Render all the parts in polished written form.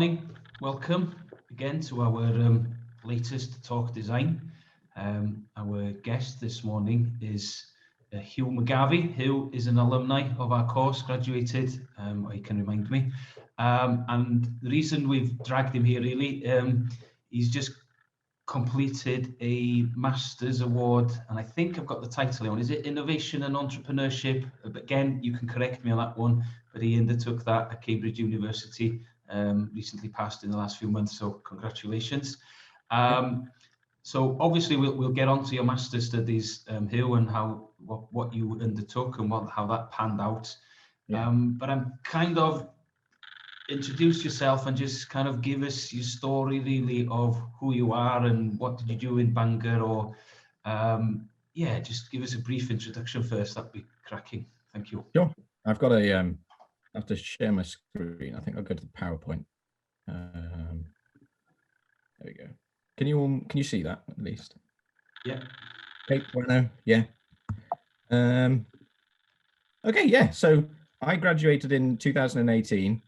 morning. Welcome again to our latest talk design. Our guest this morning is Hugh MacGarvie, who is an alumni of our course, graduated, or you can remind me. And the reason we've dragged him here really, he's just completed a Master's Award, and I think I've got the title on. Is it Innovation and Entrepreneurship? Again, you can correct me on that one, but he undertook that at Cambridge University, recently passed in the last few months, so congratulations. So obviously we'll get on to your master's studies, Hugh, and what you undertook and how that panned out. But I'm kind of introduce yourself and just kind of give us your story really of who you are and what did you do in Bangor, or just give us a brief introduction first. That'd be cracking. Thank you. Sure. I've got a I have to share my screen. I think I'll go to the PowerPoint. There we go. Can you see that at least? Yeah. Okay, well, no, yeah. Okay, yeah. So I graduated in 2018.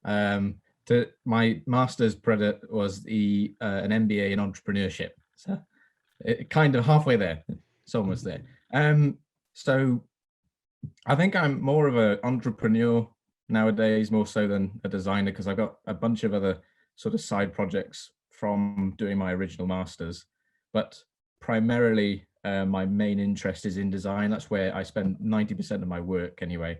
To my master's credit was an MBA in entrepreneurship. So it kind of halfway there. It's almost there. So I think I'm more of an entrepreneur nowadays, more so than a designer, because I've got a bunch of other sort of side projects from doing my original master's, but primarily my main interest is in design. That's where I spend 90% of my work anyway.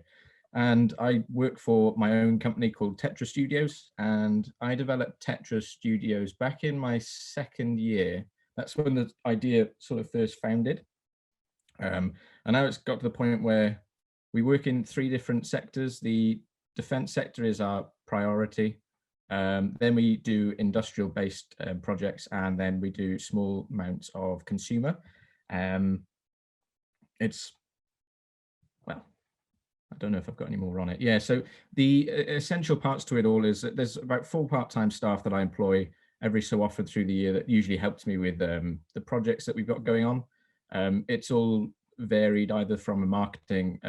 And I work for my own company called Tetra Studios, and I developed Tetra Studios back in my second year. That's when the idea sort of first founded. And now it's got to the point where we work in 3 different sectors. The defense sector is our priority. Then we do industrial-based projects, and then we do small amounts of consumer. I don't know if I've got any more on it. Yeah, so the essential parts to it all is that there's about 4 part-time staff that I employ every so often through the year that usually helps me with the projects that we've got going on. It's all varied either from a marketing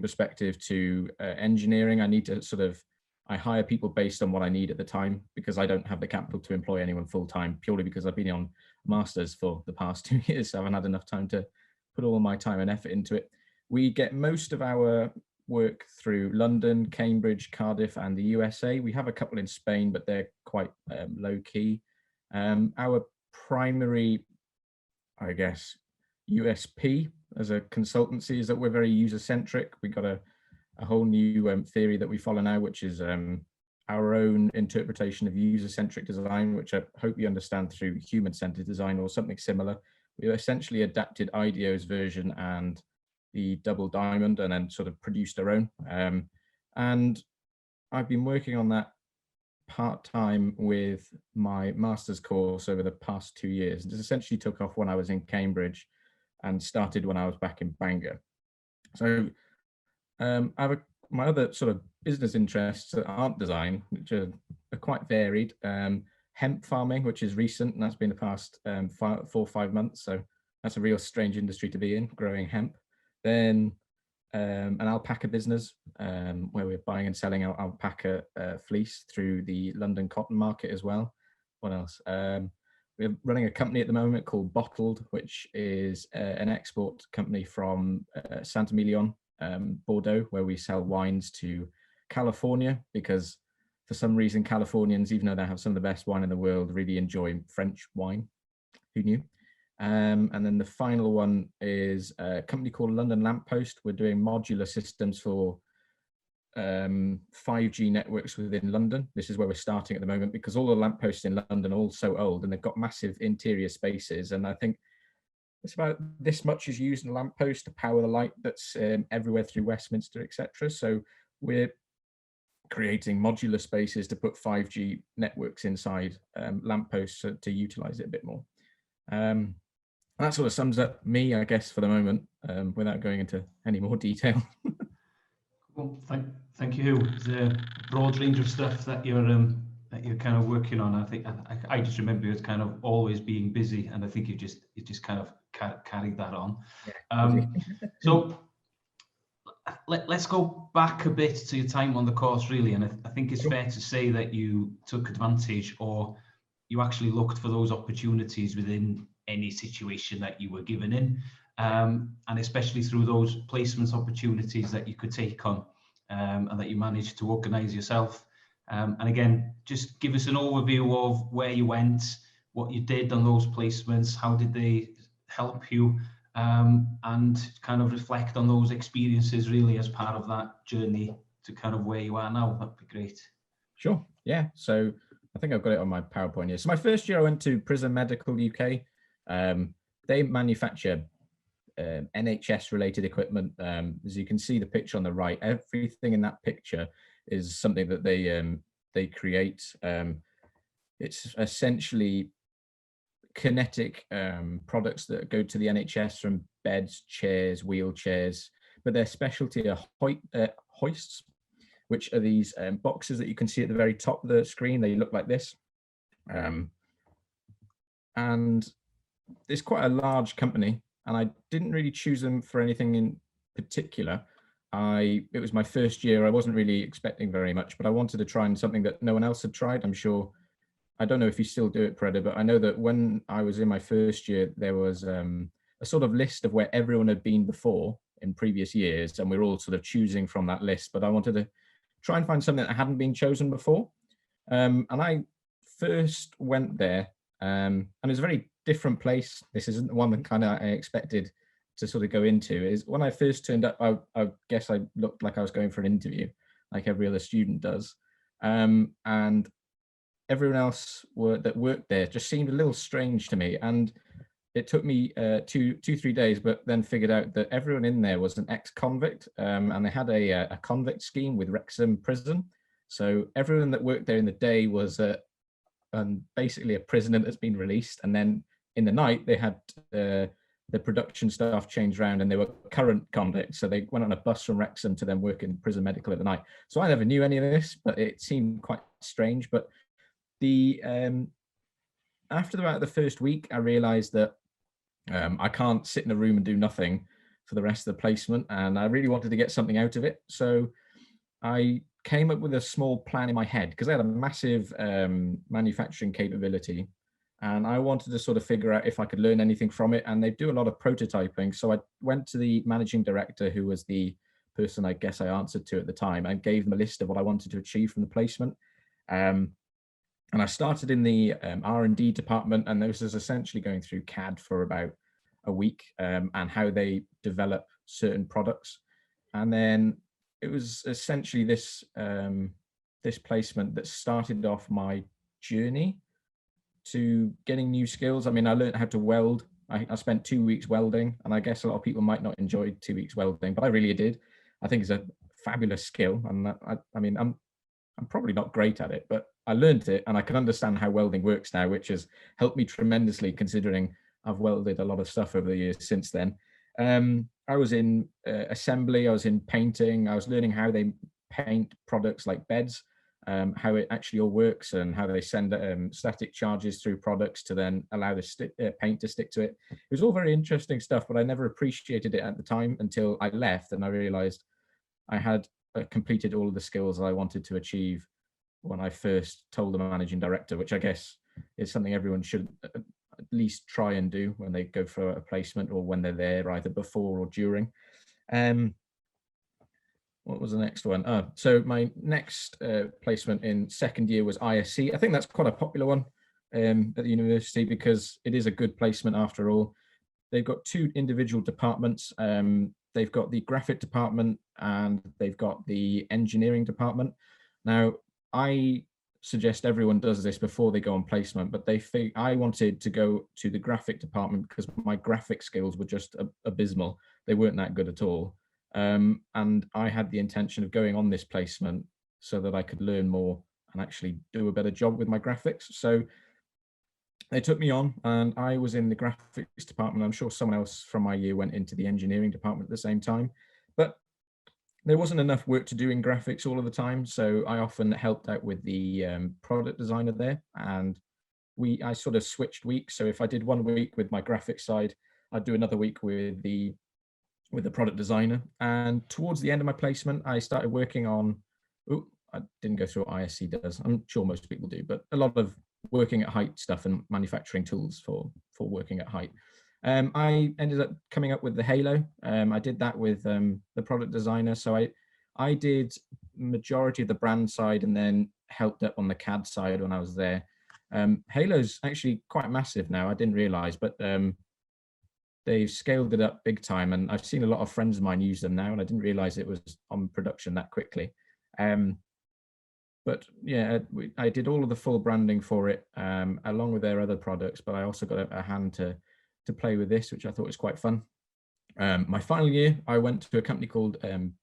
perspective to engineering. I hire people based on what I need at the time, because I don't have the capital to employ anyone full-time, purely because I've been on masters for the past 2 years, so I haven't had enough time to put all my time and effort into it. We get most of our work through London, Cambridge, Cardiff, and the USA. We have a couple in Spain, but they're quite low key. Our primary, I guess, USP as a consultancy is that we're very user-centric. We've got a whole new theory that we follow now, which is our own interpretation of user-centric design, which I hope you understand through human-centered design or something similar. We essentially adapted IDEO's version and the Double Diamond, and then sort of produced our own. And I've been working on that part-time with my master's course over the past 2 years. It essentially took off when I was in Cambridge and started when I was back in Bangor. So I have my other sort of business interests that aren't design, which are quite varied. Hemp farming, which is recent, and that's been the past 4 or 5 months. So that's a real strange industry to be in, growing hemp. Then an alpaca business, where we're buying and selling alpaca fleece through the London cotton market as well. What else? We're running a company at the moment called Bottled, which is an export company from Saint-Emilion, Bordeaux, where we sell wines to California, because for some reason, Californians, even though they have some of the best wine in the world, really enjoy French wine. Who knew? And then the final one is a company called London Lamppost. We're doing modular systems for 5G networks within London. This is where we're starting at the moment, because all the lampposts in London are all so old and they've got massive interior spaces. And I think it's about this much is used in a lamppost to power the light that's everywhere through Westminster, etc. So we're creating modular spaces to put 5G networks inside lampposts to utilize it a bit more. That sort of sums up me, I guess, for the moment, without going into any more detail. Well, thank you. It's a broad range of stuff that you're kind of working on. I think I just remember you as kind of always being busy, and I think you just kind of carried that on. So let's go back a bit to your time on the course, really. And I think it's fair to say that you took advantage, or you actually looked for those opportunities within any situation that you were given in, and especially through those placement opportunities that you could take on, and that you managed to organise yourself. And again, just give us an overview of where you went, what you did on those placements, how did they help you, and kind of reflect on those experiences really as part of that journey to kind of where you are now. That'd be great. Sure. Yeah. So I think I've got it on my PowerPoint here. So my first year I went to Prism Medical UK. They manufacture NHS related equipment. As you can see the picture on the right, everything in that picture is something that they create. It's essentially kinetic products that go to the NHS, from beds, chairs, wheelchairs, but their specialty are hoists, which are these boxes that you can see at the very top of the screen. They look like this. And it's quite a large company, and I didn't really choose them for anything in particular. It was my first year. I wasn't really expecting very much, but I wanted to try something that no one else had tried. I'm sure, I don't know if you still do it, Preda, but I know that when I was in my first year, there was a sort of list of where everyone had been before in previous years, and we were all sort of choosing from that list. But I wanted to try and find something that hadn't been chosen before. And I first went there, and it was a very different place. This isn't the one that kind of I expected to sort of go into. Is when I first turned up, I guess I looked like I was going for an interview, like every other student does. And everyone else that worked there just seemed a little strange to me. And it took me 2-3 days, but then figured out that everyone in there was an ex-convict, and they had a convict scheme with Wrexham Prison. So everyone that worked there in the day was basically a prisoner that's been released, and then in the night they had the production staff changed around, and they were current convicts. So they went on a bus from Wrexham to then work in prison medical at the night. So I never knew any of this, but it seemed quite strange. But after about the first week, I realized that I can't sit in a room and do nothing for the rest of the placement, and I really wanted to get something out of it. So I came up with a small plan in my head, because I had a massive manufacturing capability, and I wanted to sort of figure out if I could learn anything from it. And they do a lot of prototyping. So I went to the managing director, who was the person I guess I answered to at the time, and gave them a list of what I wanted to achieve from the placement. And I started in the R&D department, and this was essentially going through CAD for about a week, and how they develop certain products. And then it was essentially this placement that started off my journey to getting new skills. I mean, I learned how to weld. I spent 2 weeks welding, and I guess a lot of people might not enjoy 2 weeks welding, but I really did. I think it's a fabulous skill, and I mean, I'm probably not great at it, but I learned it, and I can understand how welding works now, which has helped me tremendously, considering I've welded a lot of stuff over the years since then. I was in assembly, I was in painting, I was learning how they paint products like beds, how it actually all works, and how they send static charges through products to then allow the paint to stick to it. It was all very interesting stuff, but I never appreciated it at the time until I left, and I realized I had completed all of the skills I wanted to achieve when I first told the managing director, which I guess is something everyone should at least try and do when they go for a placement, or when they're there, either before or during. What was the next one? So my next placement in second year was ISC. I think that's quite a popular one at the university, because it is a good placement after all. They've got 2 individual departments. They've got the graphic department, and they've got the engineering department. Now, I suggest everyone does this before they go on placement, but I wanted to go to the graphic department because my graphic skills were just abysmal. They weren't that good at all. And I had the intention of going on this placement so that I could learn more and actually do a better job with my graphics. So they took me on, and I was in the graphics department. I'm sure someone else from my year went into the engineering department at the same time, but there wasn't enough work to do in graphics all of the time. So I often helped out with the product designer there, and I sort of switched weeks. So if I did 1 week with my graphics side, I'd do another week with with a product designer. And towards the end of my placement, I started working on, I didn't go through what ISC does. I'm sure most people do, but a lot of working at height stuff and manufacturing tools for working at height. I ended up coming up with the Halo. I did that with the product designer. So I did majority of the brand side and then helped up on the CAD side when I was there. Halo's actually quite massive now. I didn't realize, but they've scaled it up big time. And I've seen a lot of friends of mine use them now, and I didn't realize it was on production that quickly. But yeah, I did all of the full branding for it, along with their other products, but I also got a hand to play with this, which I thought was quite fun. My final year, I went to a company called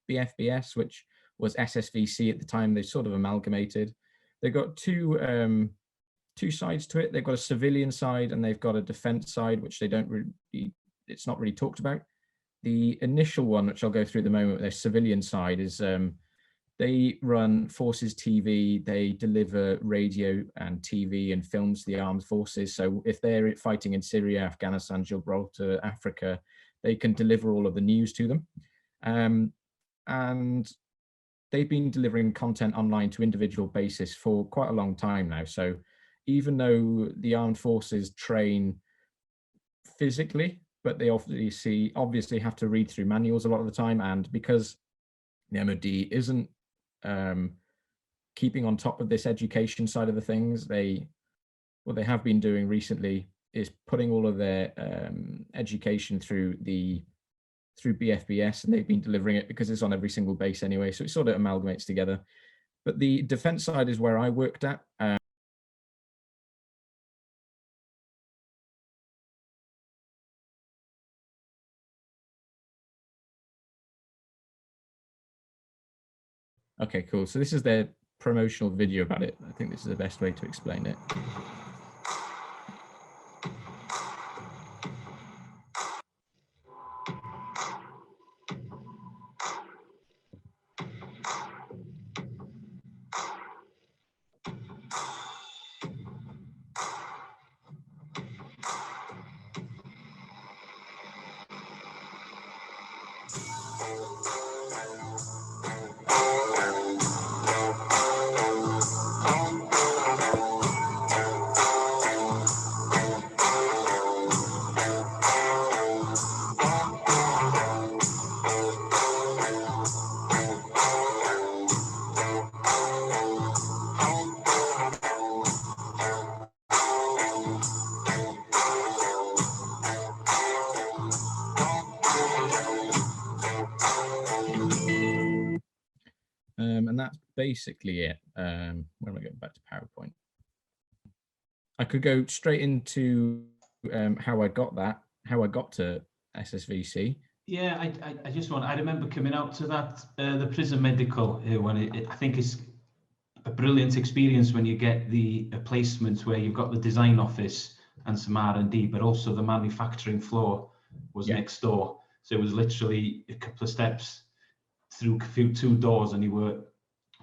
BFBS, which was SSVC at the time. They sort of amalgamated. They've got two sides to it. They've got a civilian side and they've got a defense side, which they don't really, it's not really talked about. The initial one, which I'll go through at the moment, their civilian side is they run Forces TV. They deliver radio and TV and films to the armed forces. So if they're fighting in Syria, Afghanistan, Gibraltar, Africa, they can deliver all of the news to them. And they've been delivering content online to individual basis for quite a long time now. So even though the armed forces train physically, but they obviously have to read through manuals a lot of the time. And because the MOD isn't keeping on top of this education side of the things, what they have been doing recently is putting all of their education through BFBS, and they've been delivering it because it's on every single base anyway. So it sort of amalgamates together. But the defense side is where I worked at. Okay, cool. So this is their promotional video about it. I think this is the best way to explain it. And that's basically it. Where am I going back to PowerPoint? I could go straight into how I got to SSVC. Yeah, I just I remember coming out to that, the prison medical, when I think it's a brilliant experience when you get the placement where you've got the design office and some R&D, but also the manufacturing floor was next door. So it was literally a couple of steps through two doors, and you were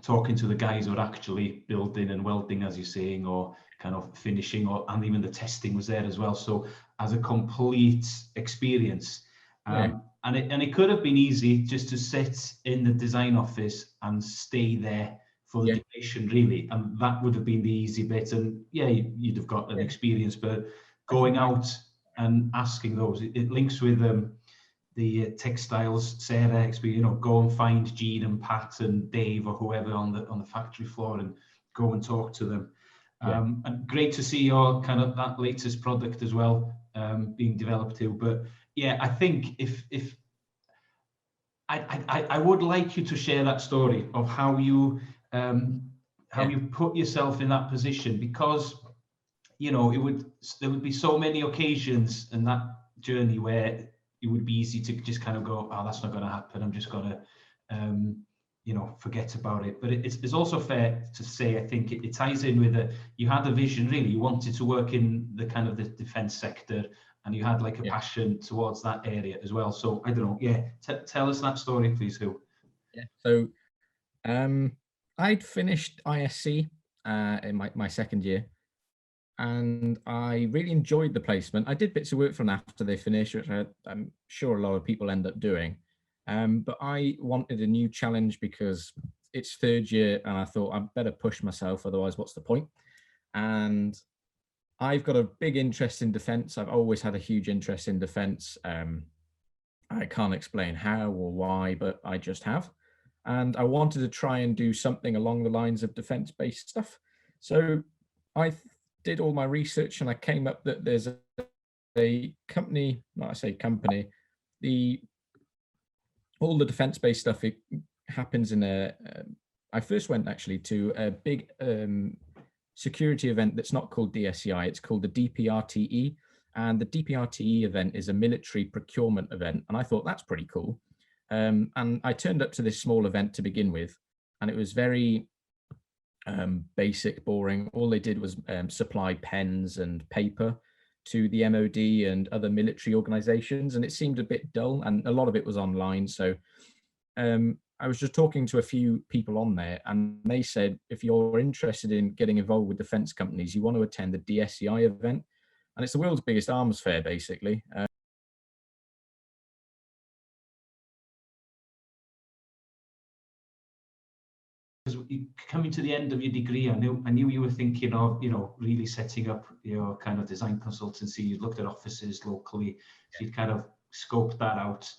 talking to the guys who are actually building and welding, as you're saying, or kind of finishing, and even the testing was there as well. So as a complete experience, and it could have been easy just to sit in the design office and stay there for the duration, really, and that would have been the easy bit. And you'd have got an experience, but going out and asking those, it links with the textiles, Sarah experience. Go and find Jean and Pat and Dave or whoever on the factory floor and go and talk to them. And great to see your kind of that latest product as well being developed too. But yeah, I think if I would like you to share that story of how you put yourself in that position, because there would be so many occasions in that journey where it would be easy to just kind of go, oh, that's not going to happen, I'm just going to forget about it. But it's also fair to say, I think it ties in with you had a vision, really. You wanted to work in the kind of the defense sector, and you had like a passion towards that area as well. So I don't know, tell us that story, please, Hugh. Yeah, so I'd finished ISC in my second year, and I really enjoyed the placement. I did bits of work for them after they finished, which I'm sure a lot of people end up doing. But I wanted a new challenge because it's third year, and I thought I'd better push myself, otherwise what's the point? And I've got a big interest in defence. I've always had a huge interest in defence. I can't explain how or why, but I just have. And I wanted to try and do something along the lines of defence-based stuff. So I did all my research, and I came up that there's a company, not I say company, all the defence-based stuff, it happens in I first went actually to a big security event that's not called DSCI, it's called the DPRTE. And the DPRTE event is a military procurement event. And I thought that's pretty cool. And I turned up to this small event to begin with, and it was very basic, boring. All they did was supply pens and paper to the MOD and other military organizations. And it seemed a bit dull, and a lot of it was online. So I was just talking to a few people on there, and they said, if you're interested in getting involved with defense companies, you want to attend the DSCI event. And it's the world's biggest arms fair, basically. Coming to the end of your degree, I knew you were thinking of, really setting up your kind of design consultancy. You looked at offices locally, so you'd kind of scoped that out.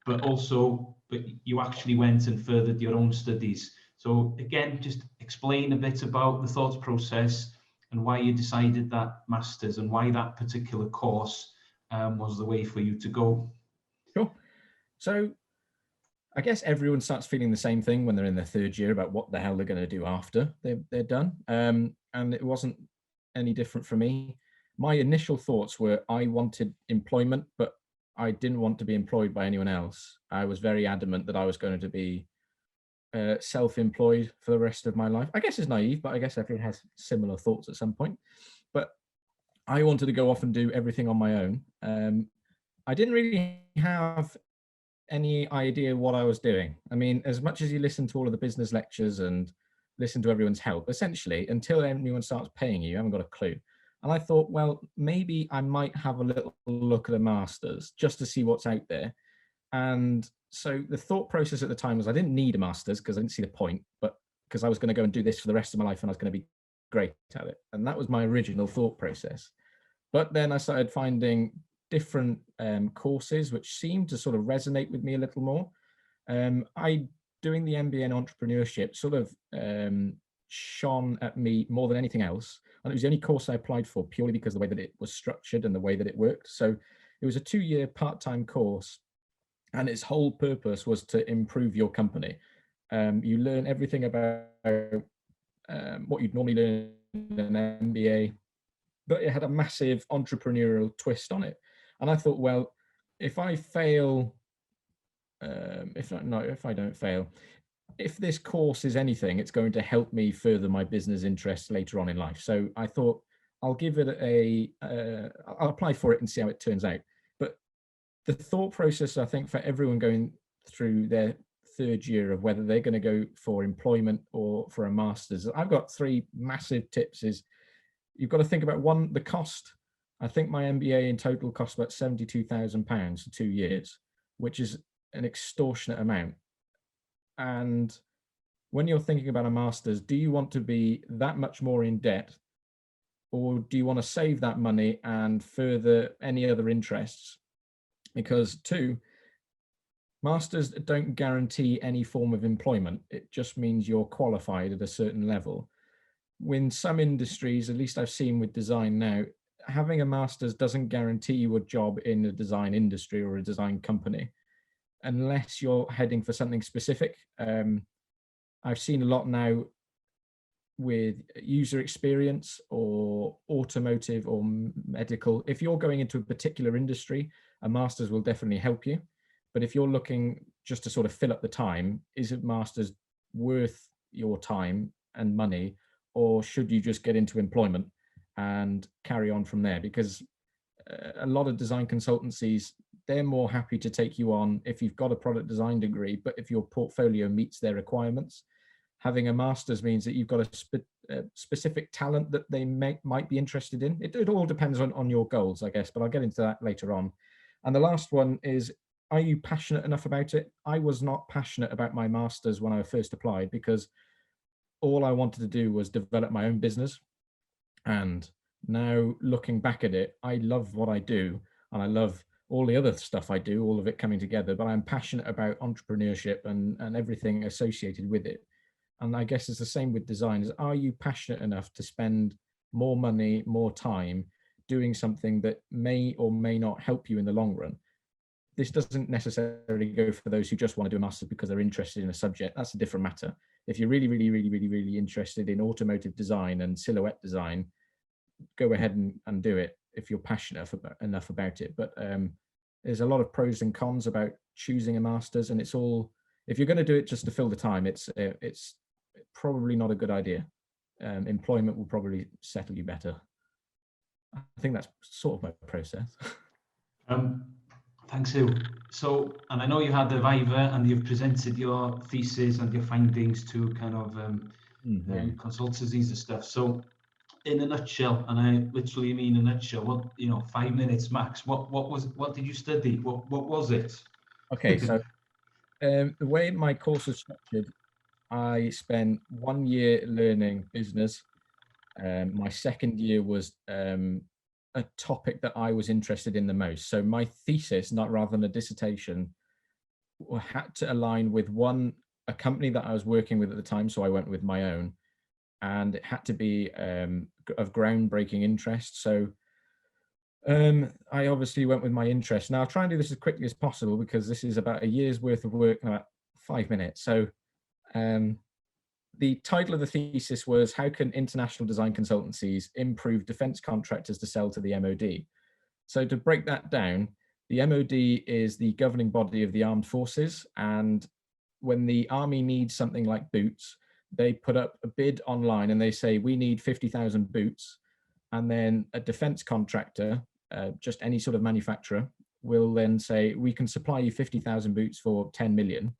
But you actually went and furthered your own studies. So again, just explain a bit about the thought process and why you decided that master's and why that particular course was the way for you to go. Sure. So I guess everyone starts feeling the same thing when they're in their third year about what the hell they're going to do after they're done. And it wasn't any different for me. My initial thoughts were I wanted employment, but I didn't want to be employed by anyone else. I was very adamant that I was going to be self-employed for the rest of my life. I guess it's naive, but I guess everyone has similar thoughts at some point. But I wanted to go off and do everything on my own. I didn't really have any idea what I was doing. I mean, as much as you listen to all of the business lectures and listen to everyone's help, essentially, until anyone starts paying you, you haven't got a clue. And I thought, well, maybe I might have a little look at a master's just to see what's out there. And so the thought process at the time was I didn't need a master's because I didn't see the point, but because I was going to go and do this for the rest of my life and I was going to be great at it. And that was my original thought process. But then I started finding different courses which seemed to sort of resonate with me a little more. Doing the MBA in entrepreneurship sort of shone at me more than anything else. And it was the only course I applied for purely because of the way that it was structured and the way that it worked. So it was a 2-year part-time course, and its whole purpose was to improve your company. You learn everything about what you'd normally learn in an MBA, but it had a massive entrepreneurial twist on it. And I thought, well, if I fail, if I don't fail, if this course is anything, it's going to help me further my business interests later on in life. So I thought I'll give it I'll apply for it and see how it turns out. But the thought process, I think, for everyone going through their third year of whether they're going to go for employment or for a master's, I've got 3 massive tips. Is you've got to think about, one, the cost. I think my MBA in total cost about £72,000 for 2 years, which is an extortionate amount. And when you're thinking about a master's, do you want to be that much more in debt, or do you want to save that money and further any other interests? Because 2, masters don't guarantee any form of employment. It just means you're qualified at a certain level. In some industries, at least I've seen with design now, having a master's doesn't guarantee you a job in a design industry or a design company, unless you're heading for something specific. I've seen a lot now with user experience or automotive or medical. If you're going into a particular industry, a master's will definitely help you. But if you're looking just to sort of fill up the time, is a master's worth your time and money, or should you just get into employment and carry on from there? Because a lot of design consultancies, they're more happy to take you on if you've got a product design degree, but if your portfolio meets their requirements. having a master's means that you've got a specific talent that they might be interested in. It all depends on your goals, I guess, but I'll get into that later on. And the last one is, are you passionate enough about it? I was not passionate about my master's when I first applied, because all I wanted to do was develop my own business. And now looking back at it, I love what I do, and I love all the other stuff I do, all of it coming together, but I'm passionate about entrepreneurship and everything associated with it. And I guess it's the same with design. Is, are you passionate enough to spend more money, more time doing something that may or may not help you in the long run? This doesn't necessarily go for those who just want to do a master's because they're interested in a subject. That's a different matter. If you're really interested in automotive design and silhouette design, go ahead and do it if you're passionate enough about it. But there's a lot of pros and cons about choosing a master's, and it's all, if you're going to do it just to fill the time, it's probably not a good idea. Employment will probably settle you better. I think that's sort of my process. Thanks, Hugh. So, and I know you had the Viva and you've presented your thesis and your findings to kind of consultancies and stuff. So, in a nutshell, and I literally mean a nutshell, what 5 minutes max. What did you study? What was it? Okay, so the way my course is structured, I spent 1 year learning business. My second year was a topic that I was interested in the most. So my thesis, not rather than a dissertation, had to align with a company that I was working with at the time. So I went with my own, and it had to be of groundbreaking interest. So I obviously went with my interest. Now I'll try and do this as quickly as possible, because this is about a year's worth of work in about 5 minutes. So the title of the thesis was, how can international design consultancies improve defense contractors to sell to the MOD? So to break that down, the MOD is the governing body of the armed forces. And when the army needs something like boots, they put up a bid online and they say, we need 50,000 boots. And then a defense contractor, just any sort of manufacturer, will then say, we can supply you 50,000 boots for 10 million.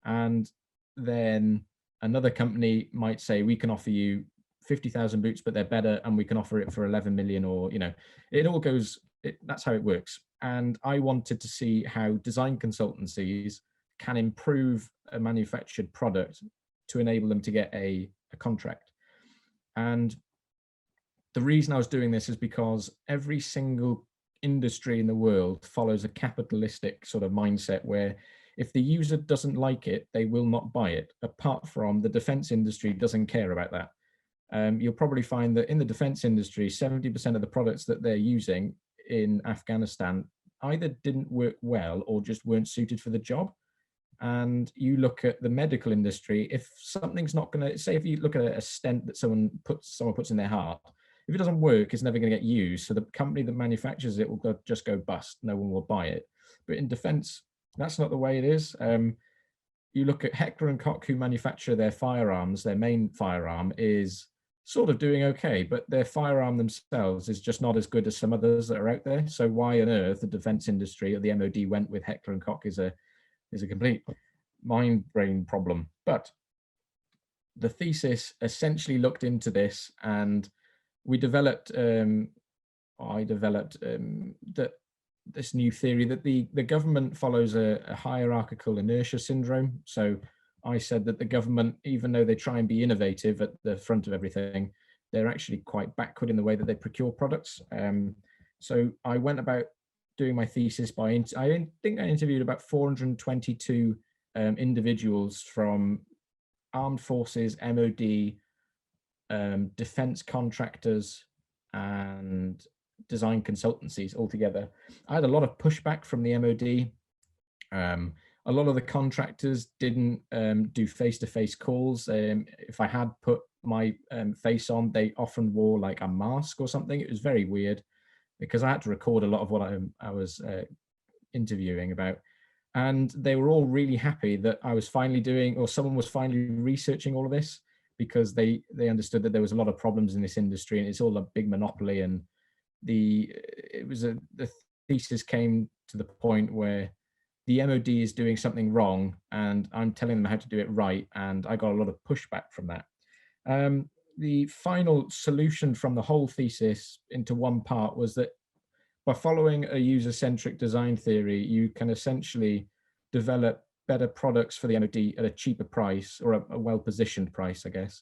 And then another company might say, we can offer you 50,000 boots, but they're better, and we can offer it for 11 million, or, it all goes, that's how it works. And I wanted to see how design consultancies can improve a manufactured product to enable them to get a contract. And the reason I was doing this is because every single industry in the world follows a capitalistic sort of mindset where if the user doesn't like it, they will not buy it. Apart from the defense industry doesn't care about that. You'll probably find that in the defense industry, 70% of the products that they're using in Afghanistan either didn't work well or just weren't suited for the job. And you look at the medical industry, if something's not going to, say if you look at a stent that someone puts in their heart, if it doesn't work, it's never going to get used. So the company that manufactures it will just go bust. No one will buy it. But in defense, that's not the way it is. You look at Heckler & Koch, who manufacture their firearms, their main firearm is sort of doing okay, but their firearm themselves is just not as good as some others that are out there. So why on earth the defense industry or the MOD went with Heckler & Koch is a complete mind-brain problem. But the thesis essentially looked into this, and we developed, I developed this new theory that the government follows a hierarchical inertia syndrome. So I said that the government, even though they try and be innovative at the front of everything, they're actually quite backward in the way that they procure products. So I went about doing my thesis by, I think I interviewed about 422 individuals from armed forces, MOD, defense contractors, and design consultancies altogether. I had a lot of pushback from the MOD. A lot of the contractors didn't do face-to-face calls. If I had put my face on, they often wore like a mask or something. It was very weird because I had to record a lot of what I was interviewing about. And they were all really happy that I was finally doing, or someone was finally researching all of this, because they understood that there was a lot of problems in this industry and it's all a big monopoly. And the thesis came to the point where the MOD is doing something wrong and I'm telling them how to do it right. And I got a lot of pushback from that. The final solution from the whole thesis into one part was that by following a user-centric design theory, you can essentially develop better products for the MOD at a cheaper price, or a well-positioned price, I guess.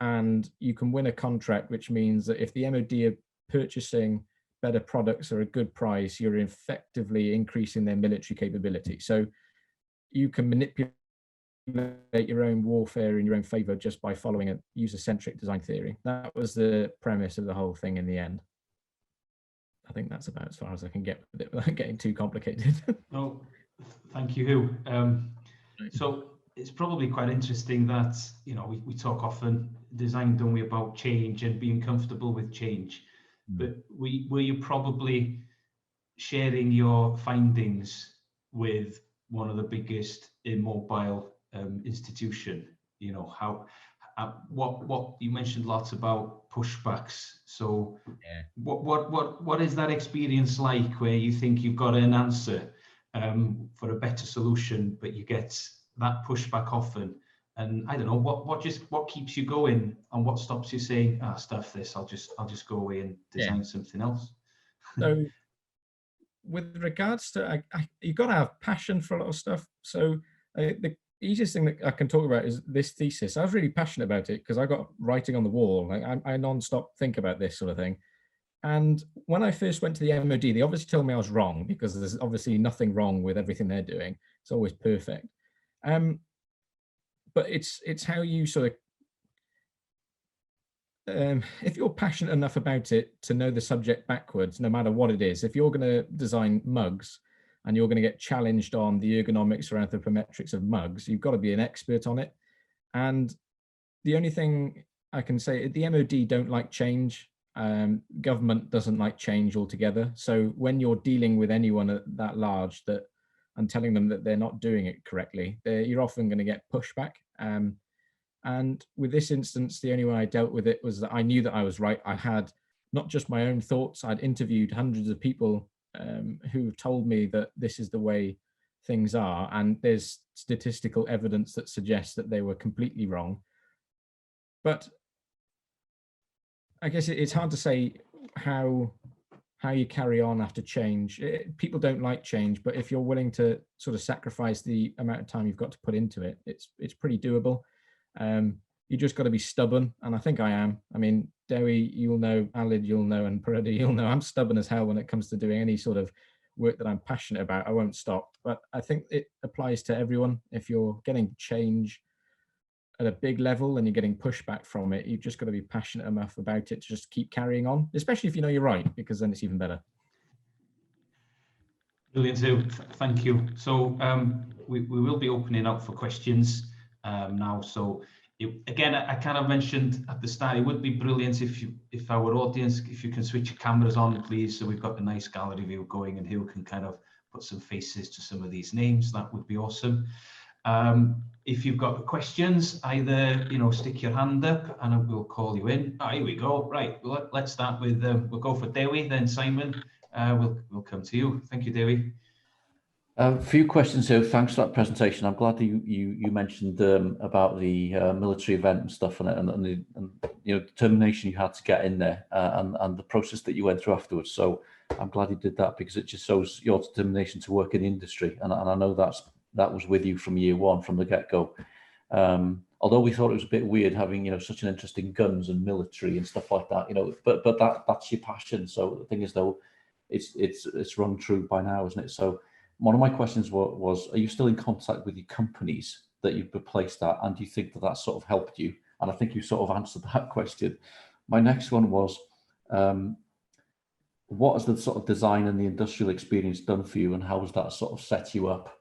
And you can win a contract, which means that if the MOD are purchasing better products at a good price, you're effectively increasing their military capability. So you can manipulate your own warfare in your own favor just by following a user-centric design theory. That was the premise of the whole thing in the end. I think that's about as far as I can get with it without getting too complicated. No, thank you, Hugh. So it's probably quite interesting that, you know, we talk often, design, don't we, about change and being comfortable with change. But were you probably sharing your findings with one of the biggest immobile institution? You know, what you mentioned lots about pushbacks. So yeah. what is that experience like, where you think you've got an answer for a better solution, but you get that pushback often? And I don't know, what keeps you going, and what stops you saying, stuff this, I'll just go away and design something else? So with regards to, you've got to have passion for a lot of stuff. So the easiest thing that I can talk about is this thesis. I was really passionate about it because I got writing on the wall. Like I non-stop think about this sort of thing. And when I first went to the MOD, they obviously told me I was wrong, because there's obviously nothing wrong with everything they're doing. It's always perfect. But it's how you sort of, if you're passionate enough about it to know the subject backwards, no matter what it is. If you're going to design mugs and you're going to get challenged on the ergonomics or anthropometrics of mugs, you've got to be an expert on it. And the only thing I can say, the MOD don't like change. Government doesn't like change altogether. So when you're dealing with anyone that large and telling them that they're not doing it correctly, you're often going to get pushback. And with this instance, the only way I dealt with it was that I knew that I was right. I had not just my own thoughts, I'd interviewed hundreds of people who told me that this is the way things are. And there's statistical evidence that suggests that they were completely wrong. But I guess it's hard to say how you carry on after change. People don't like change, but if you're willing to sort of sacrifice the amount of time you've got to put into it, it's pretty doable. You just got to be stubborn, and I think I am. I mean, Dewi, you'll know, Alid, you'll know, and Paradi, you'll know, I'm stubborn as hell when it comes to doing any sort of work that I'm passionate about. I won't stop. But I think it applies to everyone. If you're getting change at a big level and you're getting pushback from it, you've just got to be passionate enough about it to just keep carrying on, especially if you know you're right, because then it's even better. Brilliant, Hugh. Thank you. So we will be opening up for questions now. So again, I kind of mentioned at the start, it would be brilliant if our audience, if you can switch your cameras on, please, so we've got a nice gallery view going, and Hugh can kind of put some faces to some of these names. That would be awesome. If you've got questions, either stick your hand up and we'll call you in. Here we go. Right, let's start with we'll go for Dewi, then Simon. We'll come to you. Thank you, Dewi. A few questions here. Thanks for that presentation. I'm glad that you mentioned about the military event and stuff, and the determination you had to get in there, and the process that you went through afterwards. So I'm glad you did that, because it just shows your determination to work in the industry, and I know that was with you from year one, from the get-go. Although we thought it was a bit weird having such an interest in guns and military and stuff like that, but that's your passion. So the thing is, though, it's run true by now, isn't it? So one of my questions was, are you still in contact with your companies that you've replaced at, and do you think that sort of helped you? And I think you sort of answered that question. My next one was, what has the sort of design and the industrial experience done for you, and how has that sort of set you up?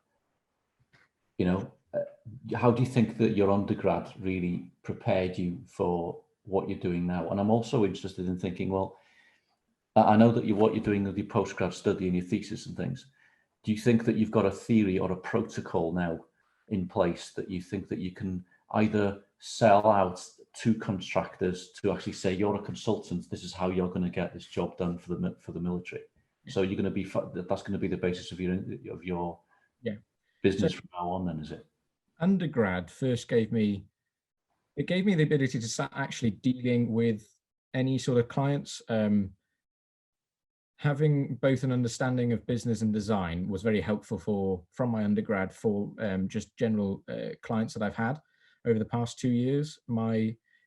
How do you think that your undergrad really prepared you for what you're doing now? And I'm also interested in thinking, well, I know that what you're doing with your postgrad study and your thesis and things, do you think that you've got a theory or a protocol now in place that you think that you can either sell out to contractors to actually say, you're a consultant, this is how you're going to get this job done for the military? So you're going to be, that's going to be the basis of your business So- from now on then, is it? Undergrad first gave me the ability to start actually dealing with any sort of clients. Having both an understanding of business and design was very helpful from my undergrad for just general clients that I've had over the past 2 years.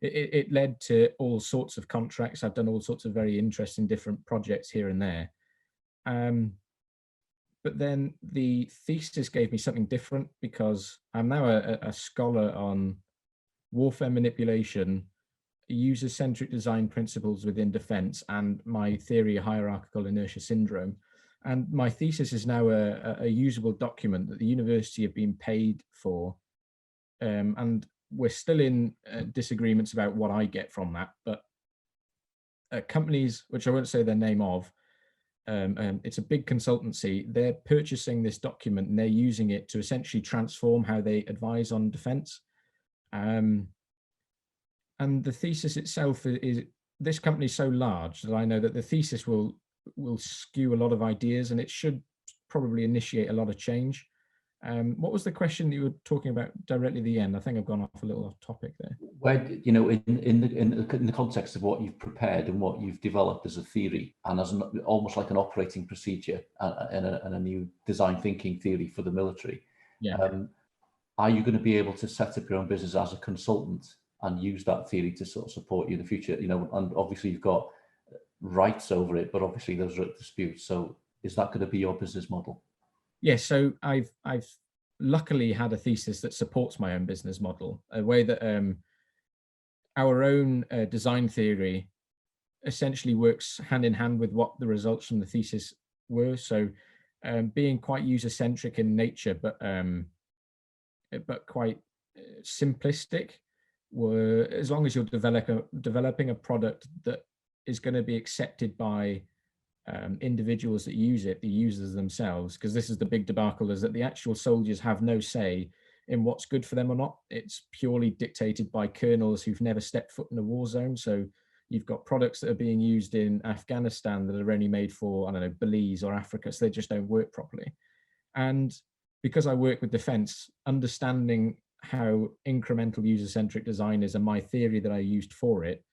It led to all sorts of contracts. I've done all sorts of very interesting different projects here and there. But then the thesis gave me something different, because I'm now a scholar on warfare manipulation, user-centric design principles within defense, and my theory of hierarchical inertia syndrome. And my thesis is now a usable document that the university have been paid for. And we're still in disagreements about what I get from that, but companies, which I won't say their name of, it's a big consultancy, they're purchasing this document and they're using it to essentially transform how they advise on defense. And the thesis itself is this company is so large that I know that the thesis will skew a lot of ideas, and it should probably initiate a lot of change. What was the question that you were talking about directly at the end? I think I've gone off a little off topic there. Where, you know, in the context of what you've prepared and what you've developed as a theory and as almost like an operating procedure and a new design thinking theory for the military, are you going to be able to set up your own business as a consultant and use that theory to sort of support you in the future? You know, and obviously you've got rights over it, but obviously those are at dispute. So is that going to be your business model? Yes, so I've luckily had a thesis that supports my own business model, a way that our own design theory essentially works hand in hand with what the results from the thesis were. So being quite user-centric in nature, but quite simplistic, as long as you're developing a product that is going to be accepted by individuals that use it, the users themselves, because this is the big debacle, is that the actual soldiers have no say in what's good for them or not. It's purely dictated by colonels who've never stepped foot in a war zone. So you've got products that are being used in Afghanistan that are only made for, I don't know, Belize or Africa, so they just don't work properly. And because I work with defense, understanding how incremental user-centric design is and my theory that I used for it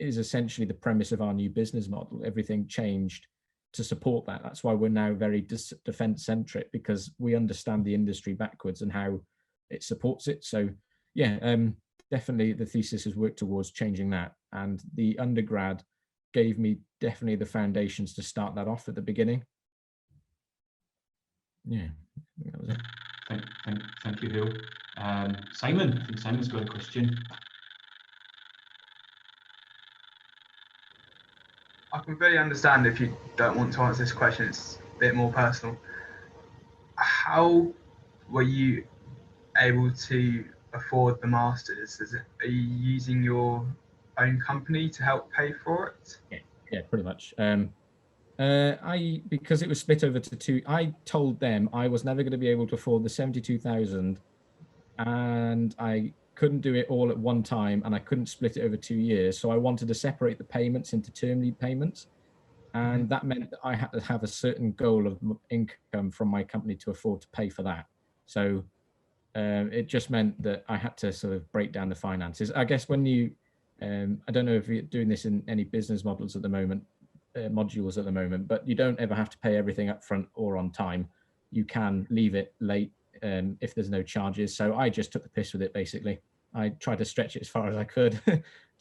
is essentially the premise of our new business model. Everything changed to support that. That's why we're now very defense-centric, because we understand the industry backwards and how it supports it. So yeah, definitely the thesis has worked towards changing that. And the undergrad gave me definitely the foundations to start that off at the beginning. Yeah, that was it. Thank you, Hugh. Simon, I think Simon's got a question. I completely understand if you don't want to answer this question. It's a bit more personal. How were you able to afford the masters? Are you using your own company to help pay for it? Yeah, pretty much. Because it was split over to two, I told them I was never going to be able to afford the 72,000, and I couldn't do it all at one time, and I couldn't split it over 2 years. So I wanted to separate the payments into term lead payments. And that meant that I had to have a certain goal of income from my company to afford to pay for that. So it just meant that I had to sort of break down the finances. I guess when you, I don't know if you're doing this in any business models at the moment, modules at the moment, but you don't ever have to pay everything up front or on time. You can leave it late if there's no charges. So I just took the piss with it, basically. I tried to stretch it as far as I could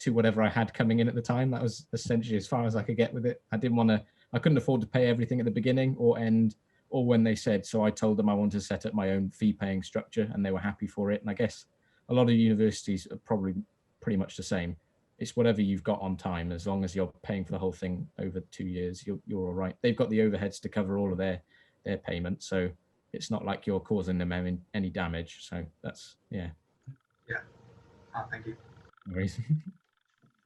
to whatever I had coming in at the time. That was essentially as far as I could get with it. I couldn't afford to pay everything at the beginning or end or when they said. So I told them I wanted to set up my own fee paying structure, and they were happy for it. And I guess a lot of universities are probably pretty much the same. It's whatever you've got on time. As long as you're paying for the whole thing over 2 years, you're all right. They've got the overheads to cover all of their payments. So it's not like you're causing them any damage. So that's, yeah. Yeah. Oh, thank you. No worries.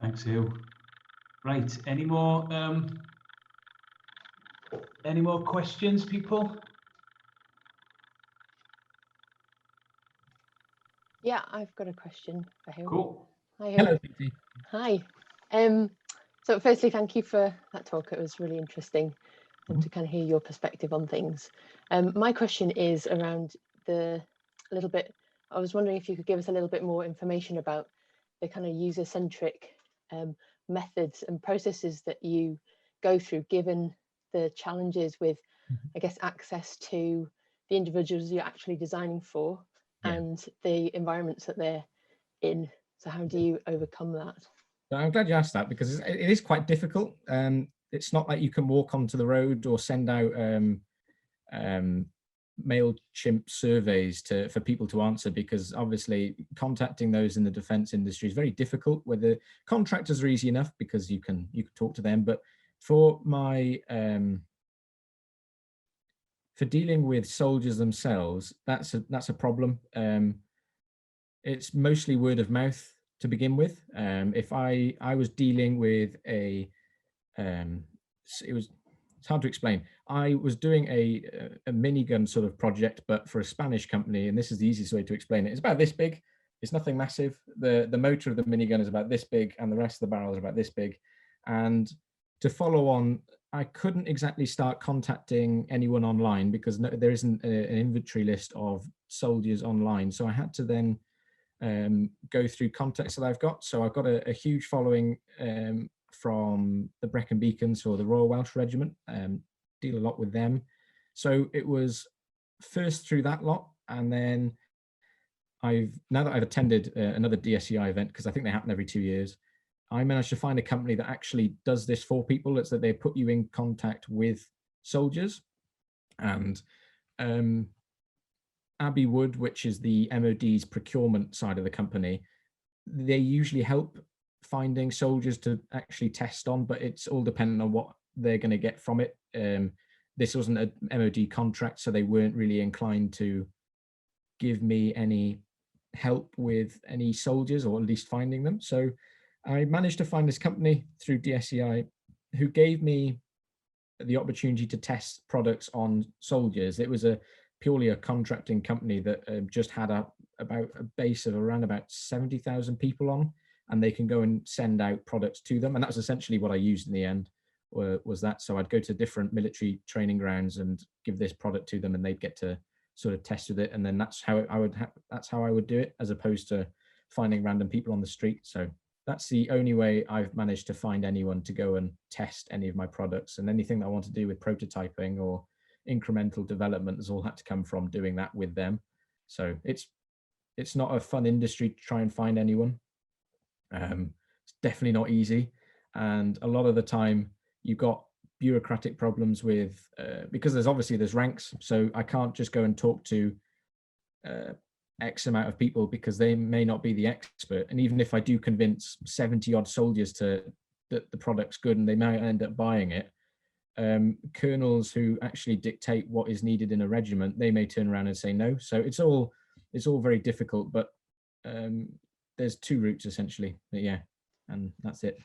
Thanks, Hugh. Right, any more questions, people? Yeah, I've got a question for Hugh. Cool. Hi, Hugh. Hello, Pete. Hi. So firstly, thank you for that talk. It was really interesting. and to kind of hear your perspective on things. My question is around I was wondering if you could give us a little bit more information about the kind of user-centric methods and processes that you go through, given the challenges with, I guess, access to the individuals you're actually designing for and the environments that they're in. So how do you overcome that? I'm glad you asked that, because it is quite difficult. It's not like you can walk onto the road or send out MailChimp surveys for people to answer, because obviously contacting those in the defense industry is very difficult. Where the contractors are easy enough because you can talk to them, but for my for dealing with soldiers themselves, that's a problem. It's mostly word of mouth to begin with. If I was dealing with it's hard to explain. I was doing a minigun sort of project, but for a Spanish company, and this is the easiest way to explain it. It's about this big. It's nothing massive. The motor of the minigun is about this big, and the rest of the barrel is about this big. And to follow on, I couldn't exactly start contacting anyone online because there isn't an inventory list of soldiers online. So I had to then go through contacts that I've got. So I've got a huge following from the Brecon Beacons or the Royal Welsh Regiment, deal a lot with them. So it was first through that lot, and then now that I've attended another DSEI event, because I think they happen every 2 years, I managed to find a company that actually does this for people. It's that they put you in contact with soldiers, and Abbey Wood, which is the MOD's procurement side of the company, they usually help finding soldiers to actually test on, but it's all dependent on what they're going to get from it. This wasn't a MOD contract, so they weren't really inclined to give me any help with any soldiers, or at least finding them. So I managed to find this company through DSEI who gave me the opportunity to test products on soldiers. It was purely a contracting company that just had about a base of around about 70,000 people on, and they can go and send out products to them. And that was essentially what I used in the end, was that. So I'd go to different military training grounds and give this product to them, and they'd get to sort of test with it. And then that's how I would do it, as opposed to finding random people on the street. So that's the only way I've managed to find anyone to go and test any of my products. And anything that I want to do with prototyping or incremental development has all had to come from doing that with them. So it's not a fun industry to try and find anyone. It's definitely not easy, and a lot of the time you've got bureaucratic problems with because there's ranks, so I can't just go and talk to X amount of people because they may not be the expert. And even if I do convince 70 odd soldiers that the product's good and they might end up buying it, colonels who actually dictate what is needed in a regiment, they may turn around and say no. So it's all very difficult, but there's two routes essentially. But yeah, and that's it.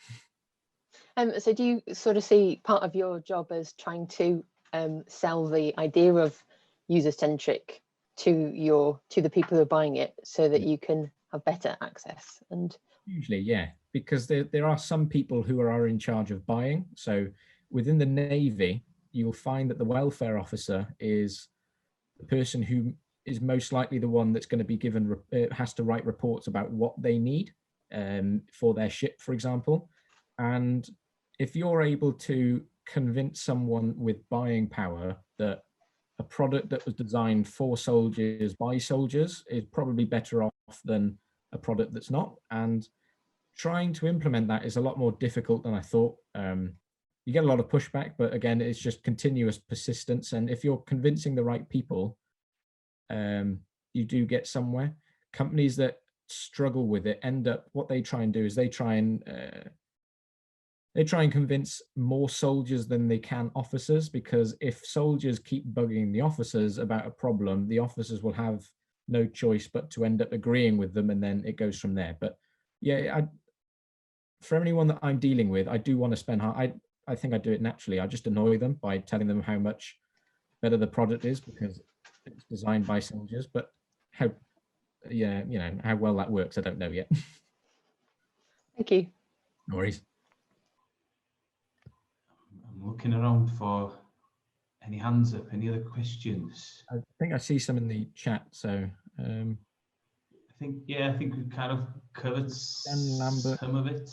So do you sort of see part of your job as trying to sell the idea of user-centric to the people who are buying it, so that you can have better access? And usually, yeah, because there are some people who are in charge of buying. So within the Navy, you'll find that the welfare officer is the person who is most likely the one that's going to be given, has to write reports about what they need for their ship, for example. And if you're able to convince someone with buying power that a product that was designed for soldiers by soldiers is probably better off than a product that's not, and trying to implement that is a lot more difficult than I thought. You get a lot of pushback, but again, it's just continuous persistence. And if you're convincing the right people, you do get somewhere. Companies that struggle with it end up, what they try and do is they try and convince more soldiers than they can officers, because if soldiers keep bugging the officers about a problem, the officers will have no choice but to end up agreeing with them, and then it goes from there. But yeah, for anyone that I'm dealing with, I do want to spend, I think I do it naturally. I just annoy them by telling them how much better the product is because it's designed by soldiers. But how well that works, I don't know yet. Thank you. No worries. I'm looking around for Any hands up? Any other questions? I think I see some in the chat. So I think we've kind of covered Dan Lambert. some of it.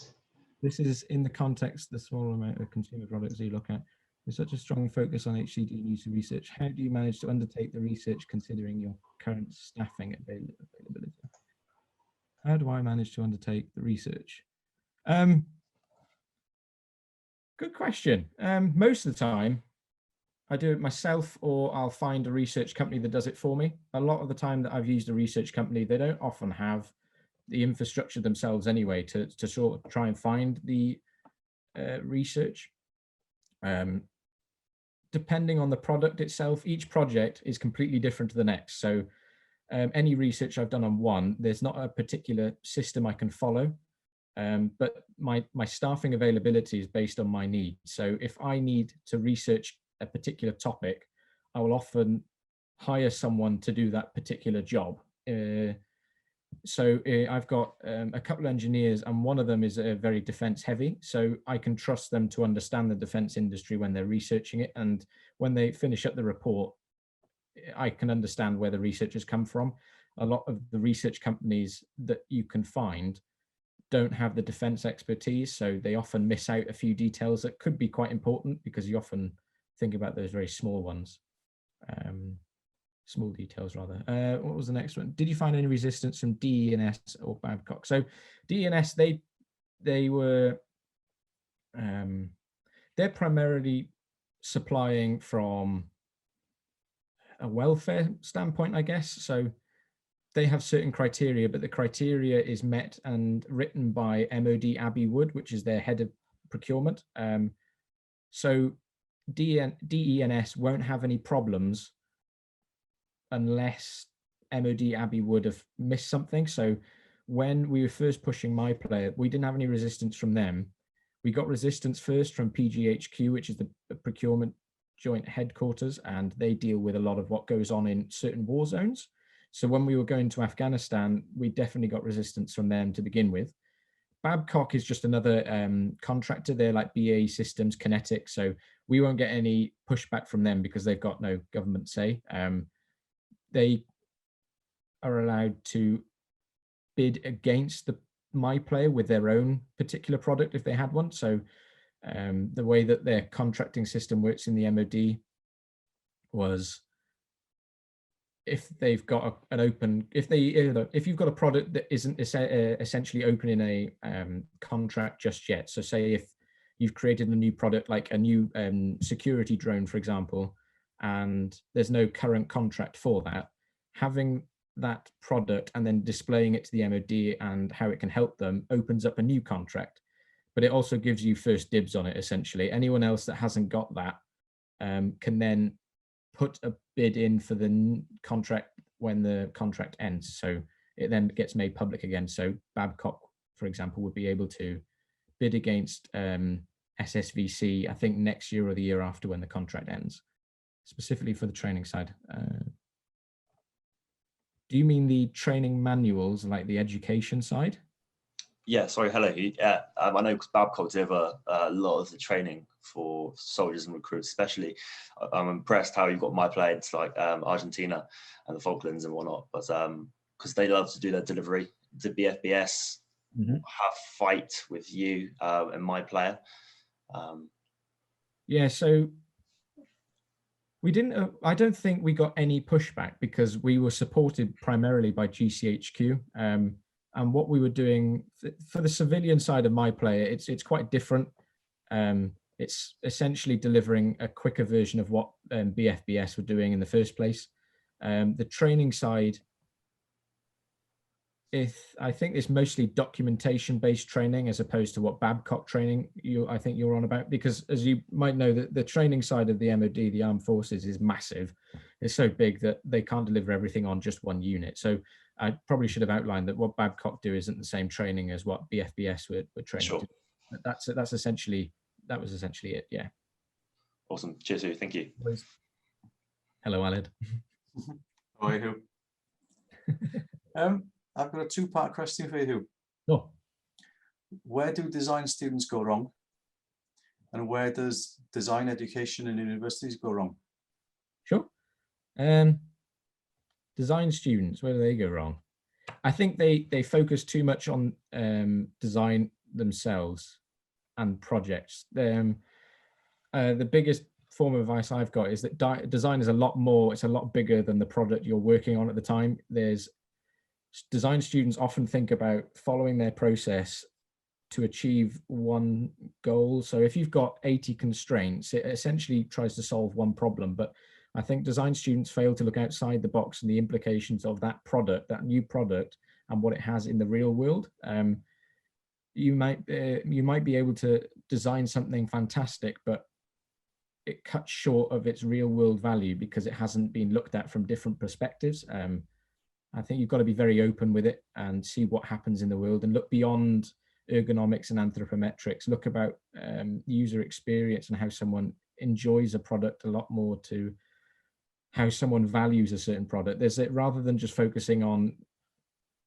This is in the context, the small amount of consumer products you look at. With such a strong focus on HCD and user research, how do you manage to undertake the research considering your current staffing availability? How do I manage to undertake the research? Good question. Most of the time, I do it myself, or I'll find a research company that does it for me. A lot of the time that I've used a research company, they don't often have the infrastructure themselves anyway to sort of try and find the research. Depending on the product itself, each project is completely different to the next. So any research I've done on one, there's not a particular system I can follow, but my staffing availability is based on my needs. So if I need to research a particular topic, I will often hire someone to do that particular job. So I've got a couple of engineers, and one of them is very defense heavy. So I can trust them to understand the defense industry when they're researching it. And when they finish up the report, I can understand where the research has come from. A lot of the research companies that you can find don't have the defense expertise. So they often miss out a few details that could be quite important, because you often think about those very small ones. Small details rather. What was the next one? Did you find any resistance from DE&S or Babcock? So DE&S, they were they're primarily supplying from a welfare standpoint, I guess. So they have certain criteria, but the criteria is met and written by MOD Abbey Wood, which is their head of procurement. So DE&S won't have any problems unless MOD Abbey would have missed something. So when we were first pushing my player, we didn't have any resistance from them. We got resistance first from PGHQ, which is the procurement joint headquarters, and they deal with a lot of what goes on in certain war zones. So when we were going to Afghanistan, we definitely got resistance from them to begin with. Babcock is just another contractor. They're like BAE Systems, Kinetic. So we won't get any pushback from them because they've got no government say. They are allowed to bid against my player with their own particular product if they had one. So the way that their contracting system works in the MOD was, if they've got an open, if you've got a product that isn't essentially open in a contract just yet. So say if you've created a new product, like a new security drone, for example, and there's no current contract for that, having that product and then displaying it to the MOD and how it can help them opens up a new contract. But it also gives you first dibs on it, essentially. Anyone else that hasn't got that can then put a bid in for the contract when the contract ends. So it then gets made public again. So Babcock, for example, would be able to bid against SSVC, I think next year or the year after when the contract ends, specifically for the training side. Do you mean the training manuals, like the education side? Yeah, sorry, hello. Yeah, I know Babcock deliver a lot of the training for soldiers and recruits, especially. I'm impressed how you've got my players like Argentina and the Falklands and whatnot, but because they love to do their delivery. The BFBS have fight with you and my player. Yeah, so we didn't, I don't think we got any pushback because we were supported primarily by GCHQ. And what we were doing for the civilian side of my player, it's quite different. It's essentially delivering a quicker version of what BFBS were doing in the first place. The training side, I think it's mostly documentation-based training as opposed to what Babcock training I think you're on about, because as you might know, the training side of the MOD, the Armed Forces, is massive. It's so big that they can't deliver everything on just one unit. So I probably should have outlined that what Babcock do isn't the same training as what BFBS were training. Sure. That was essentially it. Yeah. Awesome. Cheers, Hugh. Thank you. Hello, Aled. Hi, Hugh. I've got a two-part question for you, Hugh. Sure. Where do design students go wrong? And where does design education in universities go wrong? Sure. Design students, where do they go wrong? I think they focus too much on design themselves and projects. The biggest form of advice I've got is that design is a lot more, it's a lot bigger than the product you're working on at the time. There's design students often think about following their process to achieve one goal. So if you've got 80 constraints, it essentially tries to solve one problem. But I think design students fail to look outside the box and the implications of that product, that new product, and what it has in the real world. You might be able to design something fantastic, but it cuts short of its real world value because it hasn't been looked at from different perspectives. I think you've got to be very open with it and see what happens in the world and look beyond ergonomics and anthropometrics. Look about user experience and how someone enjoys a product a lot more to how someone values a certain product. Rather than just focusing on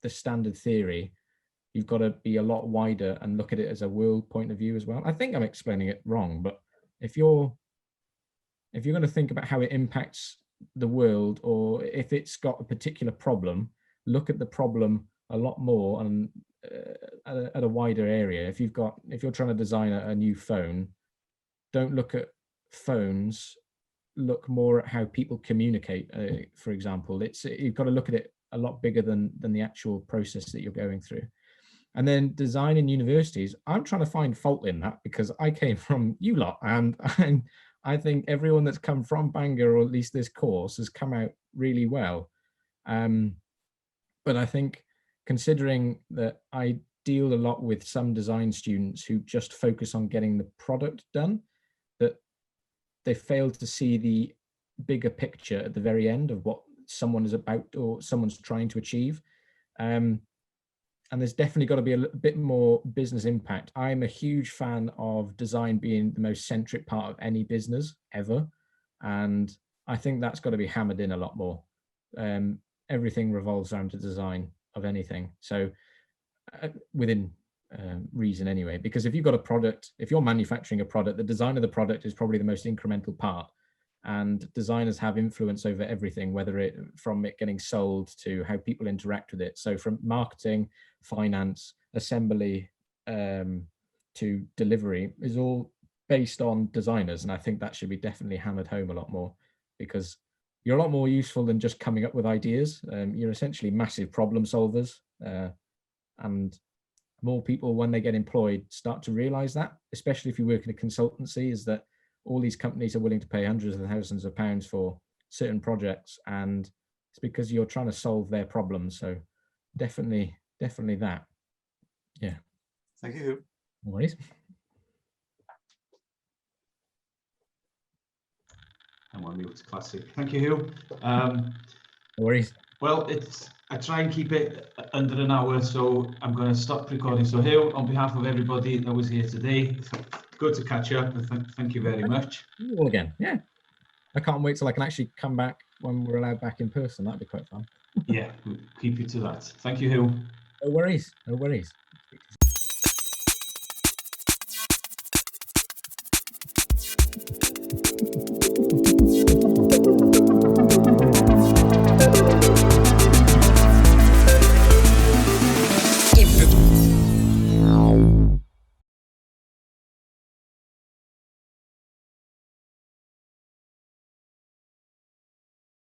the standard theory, you've got to be a lot wider and look at it as a world point of view as well. I think I'm explaining it wrong, but if you're going to think about how it impacts the world, or if it's got a particular problem, look at the problem a lot more and at a wider area. If you're trying to design a new phone, don't look at phones, look more at how people communicate. For example, you've got to look at it a lot bigger than the actual process that you're going through. And then design in universities, I'm trying to find fault in that because I came from you lot, and I think everyone that's come from Bangor, or at least this course, has come out really well. But I think, considering that I deal a lot with some design students who just focus on getting the product done, that they fail to see the bigger picture at the very end of what someone is about or someone's trying to achieve. And there's definitely got to be a bit more business impact. I'm a huge fan of design being the most centric part of any business ever. And I think that's got to be hammered in a lot more. Everything revolves around the design of anything. So within reason anyway, because if you've got a product, if you're manufacturing a product, the design of the product is probably the most incremental part. And designers have influence over everything, from it getting sold to how people interact with it. So from marketing, finance, assembly, to delivery is all based on designers. And I think that should be definitely hammered home a lot more, because you're a lot more useful than just coming up with ideas. You're essentially massive problem solvers. And more people, when they get employed, start to realize that, especially if you work in a consultancy, is that all these companies are willing to pay hundreds of thousands of pounds for certain projects, and it's because you're trying to solve their problems. So definitely that. Yeah. Thank you. No worries. I'm on mute. Classic. Thank you, Hugh. No worries. Well, I try and keep it under an hour, so I'm going to stop recording. So Hugh, on behalf of everybody that was here today, good to catch up, and thank you very much. You all again. Yeah. I can't wait till I can actually come back when we're allowed back in person. That'd be quite fun. Yeah, we'll keep you to that. Thank you, Hugh. No worries. No worries.